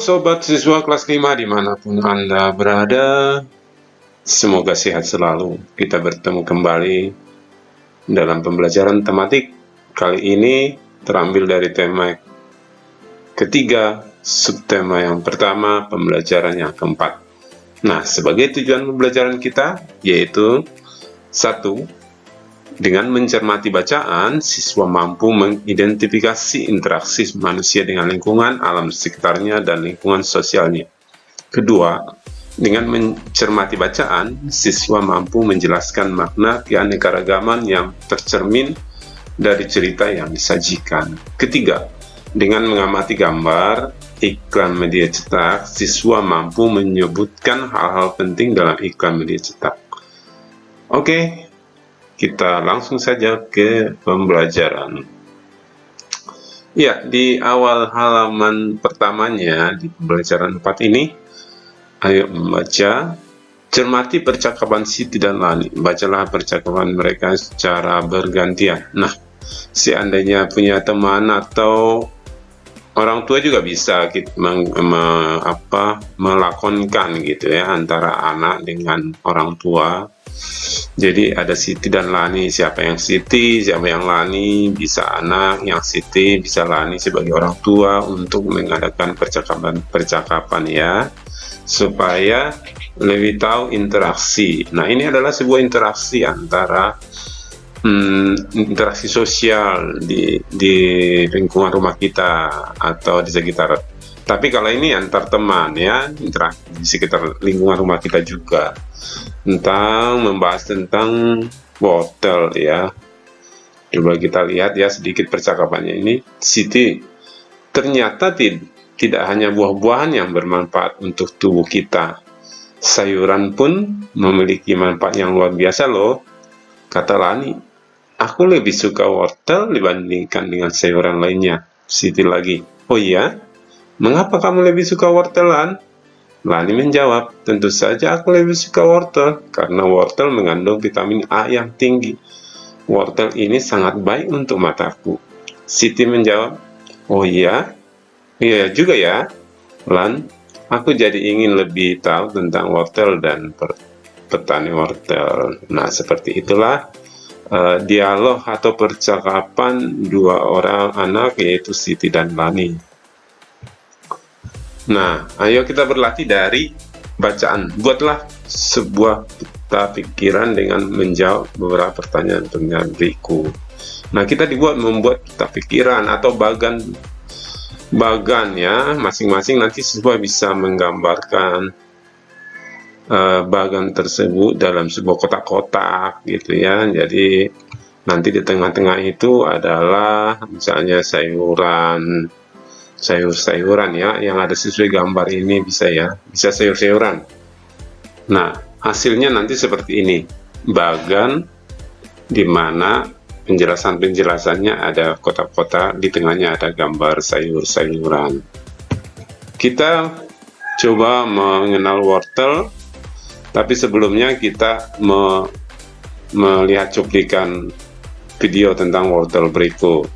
Sobat Siswa kelas 5 dimanapun Anda berada, semoga sehat selalu. Kita bertemu kembali dalam pembelajaran tematik. Kali ini terambil dari tema ketiga, subtema yang pertama, pembelajaran yang keempat. Nah, sebagai tujuan pembelajaran kita, yaitu 1. Dengan mencermati bacaan, siswa mampu mengidentifikasi interaksi manusia dengan lingkungan, alam sekitarnya, dan lingkungan sosialnya. Kedua, dengan mencermati bacaan, siswa mampu menjelaskan makna keanekaragaman yang tercermin dari cerita yang disajikan. Ketiga, dengan mengamati gambar, iklan media cetak, siswa mampu menyebutkan hal-hal penting dalam iklan media cetak. Oke, kita langsung saja ke pembelajaran. Ya, di awal halaman pertamanya di pembelajaran 4 ini, ayo membaca. Cermati percakapan Siti dan Lani. Bacalah percakapan mereka secara bergantian. Nah, seandainya punya teman atau orang tua juga bisa melakonkan gitu ya, antara anak dengan orang tua. Jadi ada Siti dan Lani, siapa yang Siti, siapa yang Lani, bisa anak, yang Siti, bisa Lani sebagai orang tua untuk mengadakan percakapan ya, supaya lebih tahu interaksi. Nah, ini adalah sebuah interaksi antara interaksi sosial di lingkungan rumah kita atau di sekitar. Tapi kalau ini antar teman ya, interaksi di sekitar lingkungan rumah kita juga. Membahas tentang wortel ya. Coba kita lihat ya sedikit percakapannya ini. Siti, ternyata tidak hanya buah-buahan yang bermanfaat untuk tubuh kita. Sayuran pun memiliki manfaat yang luar biasa loh, kata Lani. Aku lebih suka wortel dibandingkan dengan sayuran lainnya. Siti lagi, oh iya? Mengapa kamu lebih suka wortelan? Lani menjawab, tentu saja aku lebih suka wortel, karena wortel mengandung vitamin A yang tinggi. Wortel ini sangat baik untuk mataku. Siti menjawab, oh iya? Iya juga ya, Lan. Aku jadi ingin lebih tahu tentang wortel dan petani wortel. Nah, seperti itulah dialog atau percakapan dua orang anak, yaitu Siti dan Lani. Nah, ayo kita berlatih dari bacaan. Buatlah sebuah peta pikiran dengan menjawab beberapa pertanyaan berikut. Nah, kita membuat peta pikiran atau bagan ya, masing-masing nanti siswa bisa menggambarkan bagan tersebut dalam sebuah kotak-kotak gitu ya. Jadi nanti di tengah-tengah itu adalah misalnya sayur-sayuran ya, yang ada sesuai gambar ini bisa sayur-sayuran. Nah, hasilnya nanti seperti ini, bagan di mana penjelasannya ada kotak-kotak, di tengahnya ada gambar sayur-sayuran. Kita coba mengenal wortel, tapi sebelumnya kita melihat cuplikan video tentang wortel berikut.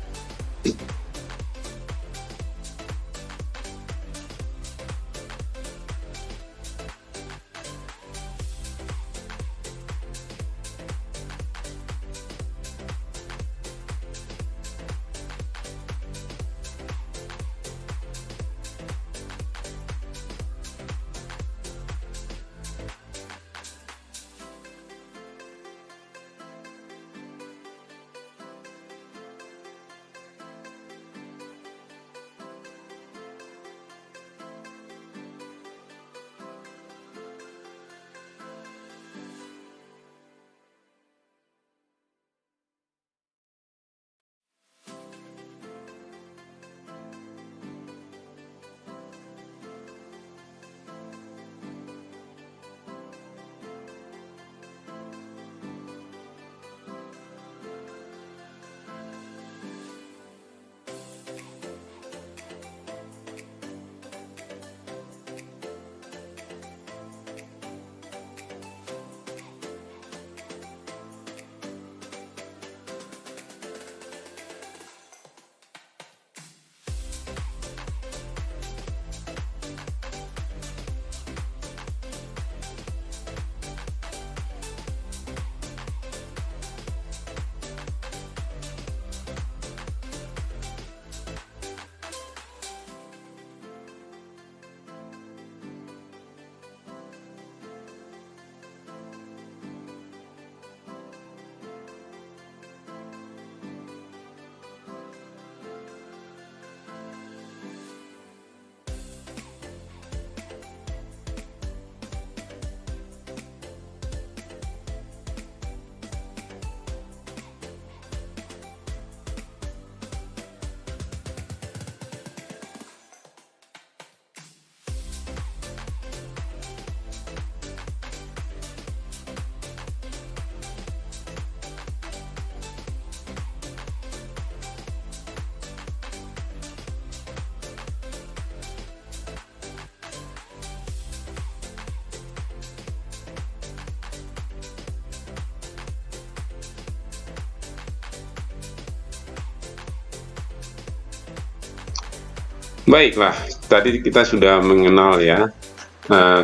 Baiklah, tadi kita sudah mengenal ya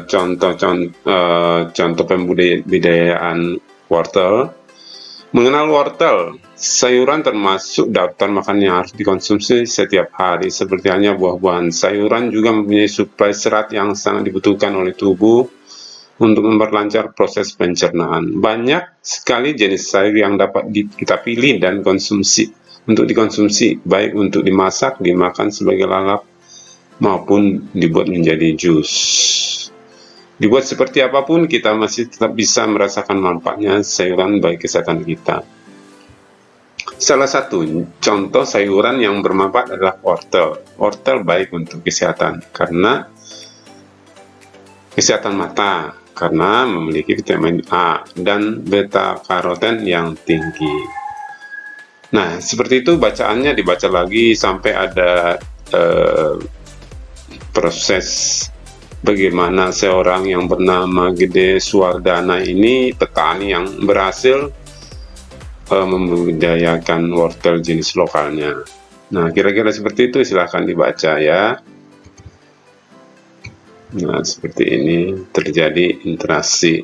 contoh pembudidayaan wortel. Mengenal wortel, sayuran termasuk daftar makanan yang harus dikonsumsi setiap hari. Seperti halnya buah-buahan, sayuran juga mempunyai suplai serat yang sangat dibutuhkan oleh tubuh untuk memperlancar proses pencernaan. Banyak sekali jenis sayur yang dapat kita pilih dan konsumsi untuk dikonsumsi, baik untuk dimasak, dimakan sebagai lalap, maupun dibuat menjadi jus. Dibuat seperti apapun, kita masih tetap bisa merasakan manfaatnya sayuran bagi kesehatan kita. Salah satu contoh sayuran yang bermanfaat adalah wortel. Wortel baik untuk kesehatan karena kesehatan mata, karena memiliki vitamin A dan beta karoten yang tinggi. Nah, seperti itu bacaannya dibaca lagi sampai ada proses bagaimana seorang yang bernama Gede Suwardana ini, petani yang berhasil membudidayakan wortel jenis lokalnya. Nah, kira-kira seperti itu, silahkan dibaca ya. Nah, seperti ini terjadi interaksi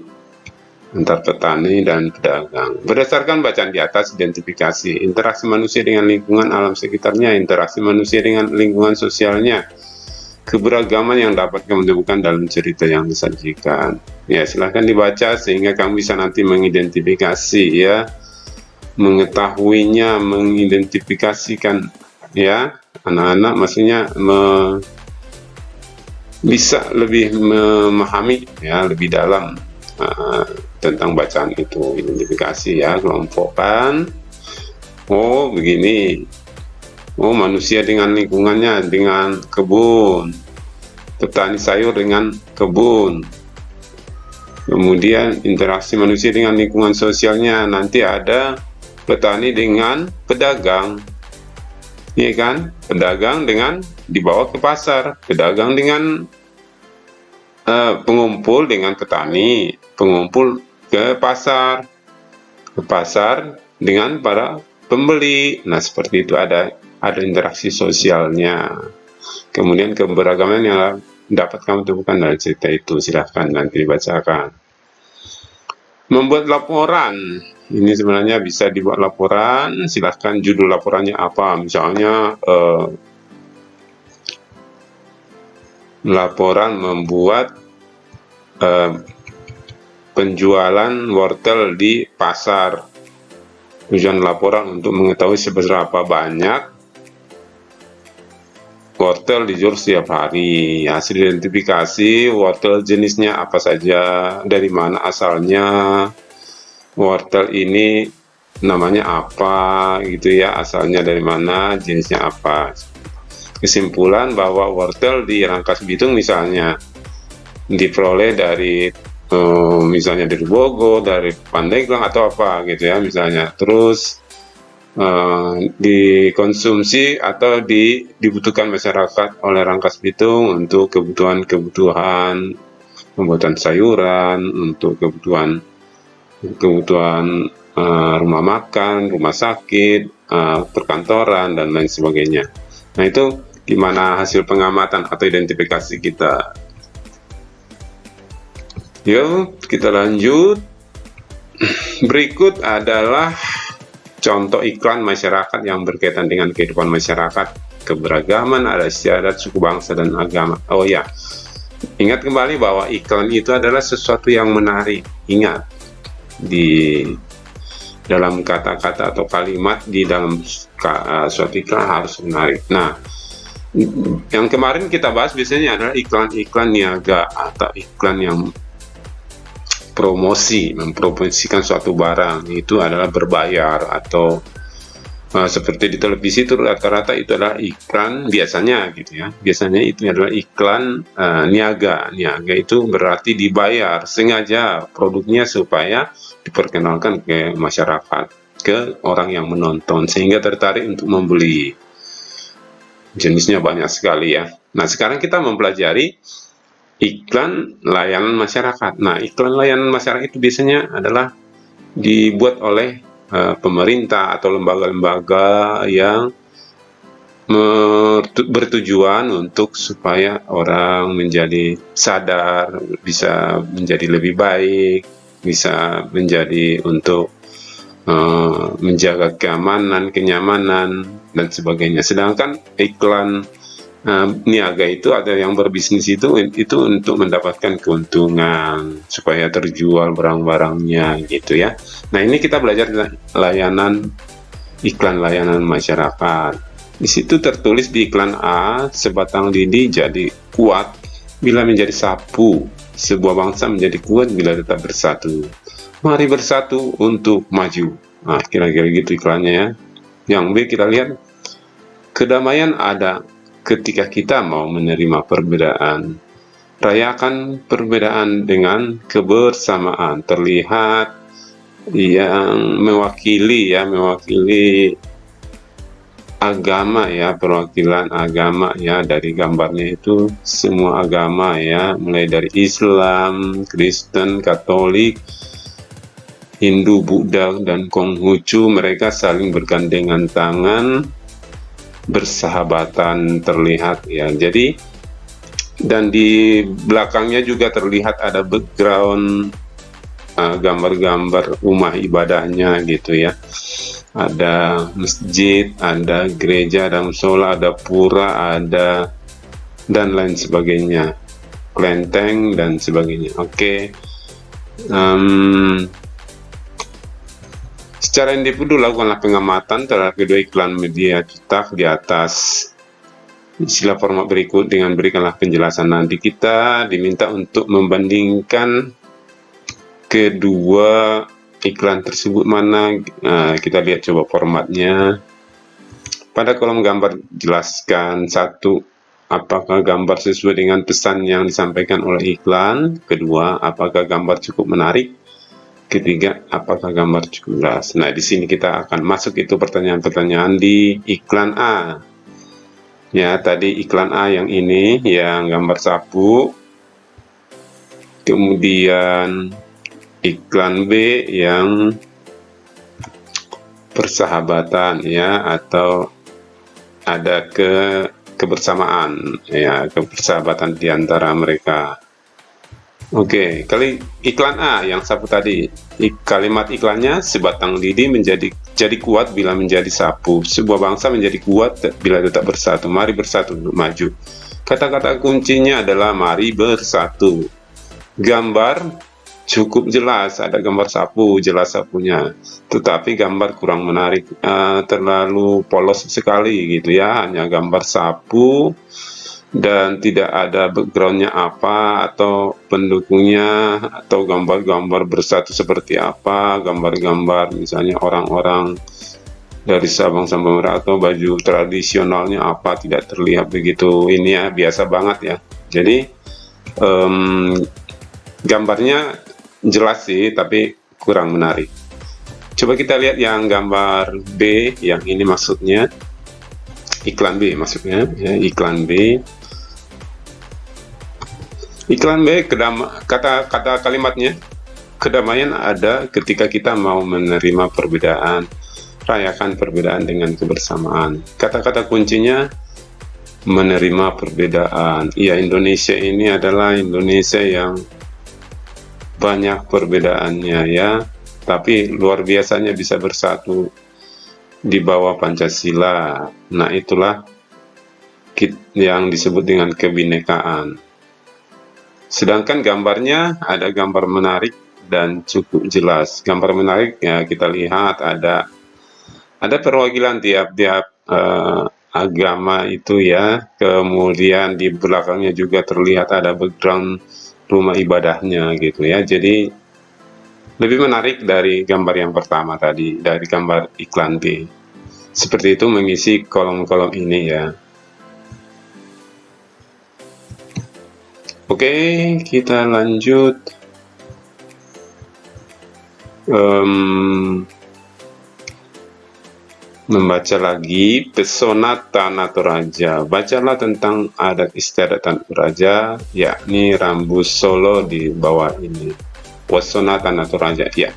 antar petani dan pedagang. Berdasarkan bacaan di atas, identifikasi interaksi manusia dengan lingkungan alam sekitarnya, interaksi manusia dengan lingkungan sosialnya, keberagaman yang dapat kamu temukan dalam cerita yang disajikan. Ya, silahkan dibaca sehingga kamu bisa nanti mengidentifikasi ya, mengetahuinya, mengidentifikasikan ya, anak-anak maksudnya bisa lebih memahami ya lebih dalam tentang bacaan itu. Identifikasi ya, kelompokkan. Oh begini, oh manusia dengan lingkungannya, dengan kebun, petani sayur dengan kebun, kemudian interaksi manusia dengan lingkungan sosialnya, nanti ada petani dengan pedagang, ya kan, pedagang dengan dibawa ke pasar, pedagang dengan pengumpul dengan petani, pengumpul ke pasar dengan para pembeli. Nah, seperti itu ada interaksi sosialnya. Kemudian keberagaman yang dapat kamu temukan dari cerita itu, silahkan nanti dibacakan. Membuat laporan, ini sebenarnya bisa dibuat laporan, silahkan judul laporannya apa, misalnya laporan membuat penjualan wortel di pasar. Tujuan laporan untuk mengetahui seberapa banyak wortel dijual setiap hari. Hasil identifikasi wortel jenisnya apa saja, dari mana asalnya, wortel ini namanya apa gitu ya, asalnya dari mana, jenisnya apa. Kesimpulan bahwa wortel di Rangkas Bitung misalnya diperoleh dari misalnya dari Bogor, dari Pandeglang atau apa gitu ya misalnya, terus dikonsumsi atau dibutuhkan masyarakat oleh Rangkas Bitung untuk kebutuhan pembuatan sayuran, untuk kebutuhan rumah makan, rumah sakit, perkantoran dan lain sebagainya. Nah, itu gimana hasil pengamatan atau identifikasi kita. Yuk, kita lanjut. Berikut adalah contoh iklan masyarakat yang berkaitan dengan kehidupan masyarakat, keberagaman, adat istiadat, suku bangsa, dan agama. Oh ya, ingat kembali bahwa iklan itu adalah sesuatu yang menarik. Ingat, di dalam kata-kata atau kalimat di dalam suatu iklan harus menarik. Nah, yang kemarin kita bahas biasanya adalah iklan-iklan niaga atau iklan yang mempromosikan suatu barang, itu adalah berbayar, atau seperti di televisi itu rata-rata itu adalah iklan biasanya gitu ya. Biasanya itu adalah iklan niaga. Niaga itu berarti dibayar sengaja produknya supaya diperkenalkan ke masyarakat, ke orang yang menonton sehingga tertarik untuk membeli. Jenisnya banyak sekali ya. Nah, sekarang kita mempelajari iklan layanan masyarakat. Nah, iklan layanan masyarakat itu biasanya adalah dibuat oleh pemerintah atau lembaga-lembaga yang bertujuan untuk supaya orang menjadi sadar, bisa menjadi lebih baik, bisa menjadi untuk menjaga keamanan, kenyamanan, dan sebagainya. Sedangkan iklan niaga itu ada yang berbisnis itu untuk mendapatkan keuntungan supaya terjual barang-barangnya gitu ya. Nah, ini kita belajar layanan iklan layanan masyarakat. Di situ tertulis di iklan A, sebatang lidi jadi kuat bila menjadi sapu, sebuah bangsa menjadi kuat bila tetap bersatu. Mari bersatu untuk maju. Nah, kira-kira gitu iklannya ya. Yang B kita lihat, kedamaian ada ketika kita mau menerima perbedaan. Rayakan perbedaan dengan kebersamaan. Terlihat yang mewakili agama ya, perwakilan agama ya, dari gambarnya itu semua agama ya, mulai dari Islam, Kristen, Katolik, Hindu, Buddha, dan Konghucu. Mereka saling bergandengan tangan, bersahabatan terlihat ya. Jadi, dan di belakangnya juga terlihat ada background gambar-gambar rumah ibadahnya gitu ya. Ada masjid, ada gereja, ada musola, ada pura, ada dan lain sebagainya, kelenteng dan sebagainya. Oke. Secara individu lakukanlah pengamatan terhadap kedua iklan media cetak di atas sila format berikut dengan berikanlah penjelasan. Nanti kita diminta untuk membandingkan kedua iklan tersebut mana. Kita lihat coba formatnya. Pada kolom gambar jelaskan: 1. Apakah gambar sesuai dengan pesan yang disampaikan oleh iklan? 2. Apakah gambar cukup menarik? 3. Apakah gambar cukup jelas? Nah, di sini kita akan masuk itu pertanyaan-pertanyaan di iklan A. Ya, tadi iklan A yang ini yang gambar sapu. Kemudian iklan B yang persahabatan ya, atau ada kebersamaan ya, kebersahabatan di antara mereka. Oke, kali iklan A yang sapu tadi, kalimat iklannya, sebatang lidi jadi kuat bila menjadi sapu, sebuah bangsa menjadi kuat bila tetap bersatu. Mari bersatu untuk maju. Kata-kata kuncinya adalah mari bersatu. Gambar cukup jelas, ada gambar sapu, jelas sapunya, tetapi gambar kurang menarik, terlalu polos sekali gitu ya, hanya gambar sapu dan tidak ada backgroundnya apa atau pendukungnya, atau gambar-gambar bersatu seperti apa, gambar-gambar misalnya orang-orang dari Sabang sampai Merauke atau baju tradisionalnya apa, tidak terlihat begitu ini ya, biasa banget ya. Jadi gambarnya jelas sih, tapi kurang menarik. Coba kita lihat yang gambar B, yang ini maksudnya iklan B maksudnya ya, iklan B. Iklan B, kata kalimatnya, kedamaian ada ketika kita mau menerima perbedaan. Rayakan perbedaan dengan kebersamaan. Kata-kata kuncinya menerima perbedaan. Iya, Indonesia ini adalah Indonesia yang banyak perbedaannya ya, tapi luar biasanya bisa bersatu di bawah Pancasila. Nah, itulah yang disebut dengan kebinekaan. Sedangkan gambarnya ada gambar menarik dan cukup jelas. Gambar menarik ya, kita lihat ada perwakilan tiap-tiap agama itu ya. Kemudian di belakangnya juga terlihat ada background rumah ibadahnya gitu ya. Jadi lebih menarik dari gambar yang pertama tadi, dari gambar iklan B. Seperti itu mengisi kolom-kolom ini ya. Oke, kita lanjut. Membaca lagi pesona Tanah Toraja. Bacalah tentang adat istiadat Tanah Toraja, yakni Rambu Solo di bawah ini. Pesona Tanah Toraja ya.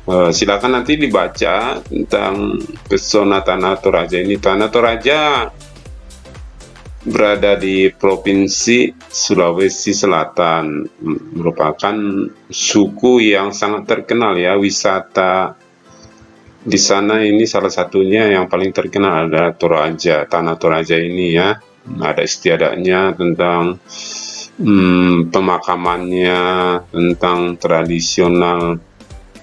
Silakan nanti dibaca tentang pesona Tanah Toraja ini. Tanah Toraja berada di Provinsi Sulawesi Selatan, merupakan suku yang sangat terkenal ya. Wisata di sana ini salah satunya yang paling terkenal adalah Toraja, Tanah Toraja ini ya. Ada istiadatnya tentang pemakamannya, tentang tradisional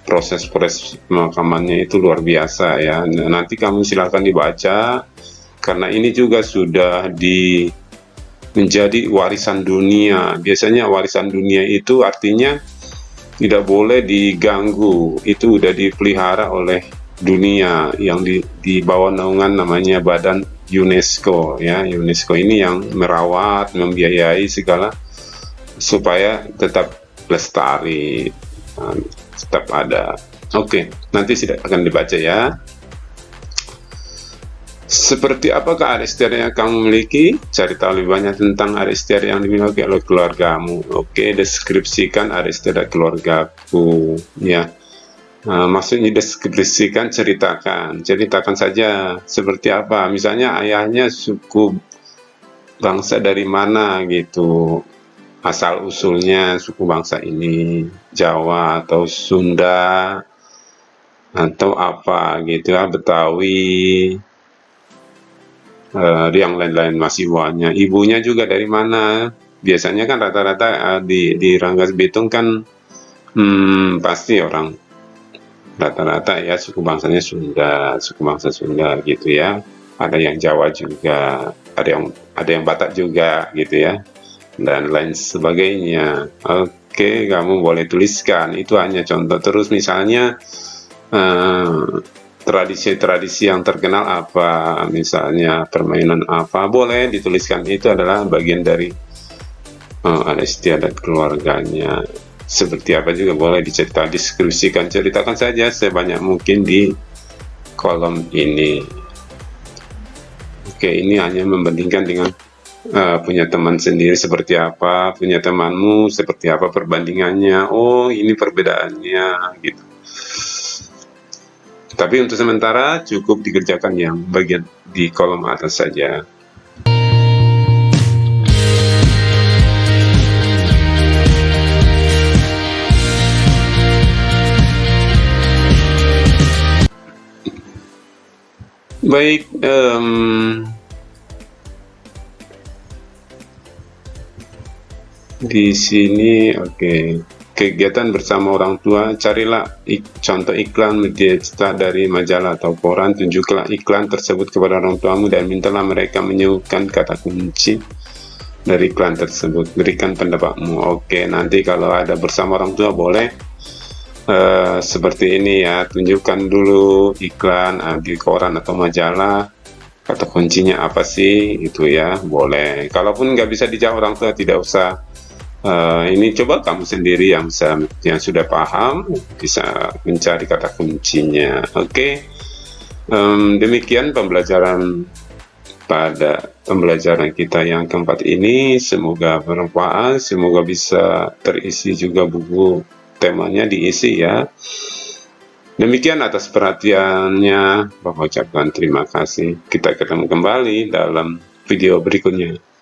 proses-proses pemakamannya itu luar biasa ya. Nanti kamu silakan dibaca, karena ini juga sudah menjadi warisan dunia. Biasanya warisan dunia itu artinya tidak boleh diganggu, itu udah dipelihara oleh dunia yang di bawah naungan namanya Badan UNESCO ya. UNESCO ini yang merawat, membiayai segala supaya tetap lestari, tetap ada. Oke, nanti akan dibaca ya. Seperti apakah adat istiadat yang kamu miliki? Cari tahu lebih banyak tentang adat istiadat yang dimiliki oleh keluargamu. Oke, deskripsikan adat istiadat keluargaku. Ya, maksudnya deskripsikan, ceritakan saja seperti apa. Misalnya ayahnya suku bangsa dari mana gitu, asal usulnya suku bangsa ini, Jawa atau Sunda atau apa gitu ya, Betawi. Yang lain-lain masih banyak. Ibunya juga dari mana? Biasanya kan rata-rata di Ranggas Bitung kan pasti orang rata-rata ya suku bangsanya Sunda, suku bangsa Sunda gitu ya. Ada yang Jawa juga, ada yang Batak juga gitu ya, dan lain sebagainya. Oke, kamu boleh tuliskan. Itu hanya contoh. Terus misalnya tradisi-tradisi yang terkenal apa, misalnya permainan apa, boleh dituliskan. Itu adalah bagian dari adat istiadat keluarganya. Seperti apa juga boleh deskripsikan, ceritakan saja sebanyak mungkin di kolom ini. Oke, ini hanya membandingkan dengan punya teman sendiri seperti apa, punya temanmu seperti apa perbandingannya. Oh, ini perbedaannya gitu. Tapi untuk sementara cukup dikerjakan yang bagian di kolom atas saja. Baik, di sini oke. Kegiatan bersama orang tua, carilah contoh iklan media cetak dari majalah atau koran, tunjuklah iklan tersebut kepada orang tuamu dan mintalah mereka menyebutkan kata kunci dari iklan tersebut. Berikan pendapatmu. Oke, nanti kalau ada bersama orang tua boleh seperti ini ya, tunjukkan dulu iklan di koran atau majalah, kata kuncinya apa sih itu ya, boleh. Kalaupun nggak bisa dijawab orang tua, tidak usah. Ini coba kamu sendiri yang sudah paham bisa mencari kata kuncinya. Oke, demikian pembelajaran pada pembelajaran kita yang keempat ini. Semoga bermanfaat, semoga bisa terisi juga buku temanya diisi ya. Demikian atas perhatiannya, Bapak ucapkan terima kasih. Kita ketemu kembali dalam video berikutnya.